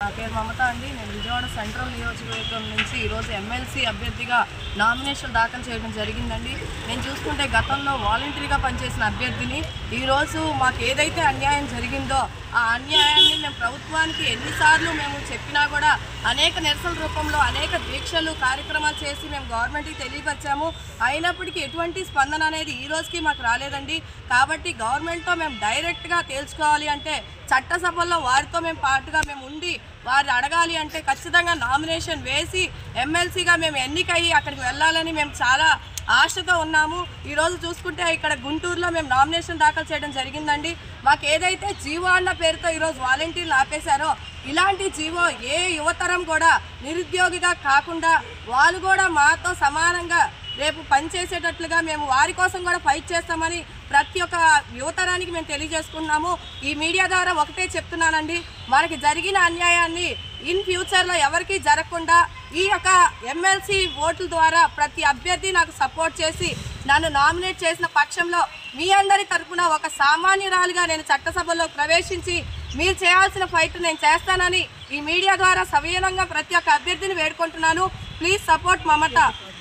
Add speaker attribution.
Speaker 1: నా పేరు మమత అండి. నేను విజయవాడ సెంట్రల్ నియోజకవర్గం నుంచి ఈరోజు ఎమ్మెల్సీ అభ్యర్థిగా నామినేషన్ దాఖలు చేయడం జరిగిందండి. నేను చూసుకుంటే గతంలో వాలంటరీగా పనిచేసిన అభ్యర్థిని. ఈరోజు మాకు ఏదైతే అన్యాయం జరిగిందో ఆ అన్యాయాన్ని మేము ప్రభుత్వానికి ఎన్నిసార్లు మేము చెప్పినా కూడా అనేక నిరసన రూపంలో అనేక దీక్షలు కార్యక్రమాలు చేసి మేము గవర్నమెంట్కి తెలియపరిచాము. అయినప్పటికీ ఎటువంటి స్పందన అనేది ఈ రోజుకి మాకు రాలేదండి. కాబట్టి గవర్నమెంట్తో మేము డైరెక్ట్గా తేల్చుకోవాలి అంటే చట్టసభల్లో వారితో మేము పాటుగా మేము ఉండి వారు అడగాలి అంటే ఖచ్చితంగా నామినేషన్ వేసి ఎమ్మెల్సీగా మేము ఎన్నికయ్యి అక్కడికి వెళ్ళాలని మేము చాలా ఆశతో ఉన్నాము. ఈరోజు చూసుకుంటే ఇక్కడ గుంటూరులో మేము నామినేషన్ దాఖలు చేయడం జరిగిందండి. మాకు ఏదైతే జీవో అన్న పేరుతో ఈరోజు వాలంటీర్లు ఆపేశారో ఇలాంటి జీవో ఏ యువతరం కూడా నిరుద్యోగిగా కాకుండా వాళ్ళు కూడా మాతో సమానంగా రేపు పనిచేసేటట్లుగా మేము వారి కోసం కూడా ఫైట్ చేస్తామని ప్రతి ఒక్క యువతరానికి మేము తెలియజేసుకున్నాము. ఈ మీడియా ద్వారా ఒకటే చెప్తున్నానండి, మనకి జరిగిన అన్యాయాన్ని ఇన్ ఫ్యూచర్లో ఎవరికి జరగకుండా ఈ యొక్క ఎమ్మెల్సీ ఓట్ల ద్వారా ప్రతి అభ్యర్థి నాకు సపోర్ట్ చేసి నన్ను నామినేట్ చేసిన పక్షంలో మీ అందరి తరఫున ఒక సామాన్యురాలుగా నేను చట్టసభలో ప్రవేశించి మీరు చేయాల్సిన ఫైట్ నేను చేస్తానని ఈ మీడియా ద్వారా సవినయంగా ప్రతి ఒక్క అభ్యర్థిని వేడుకుంటున్నాను. Please support Mamata.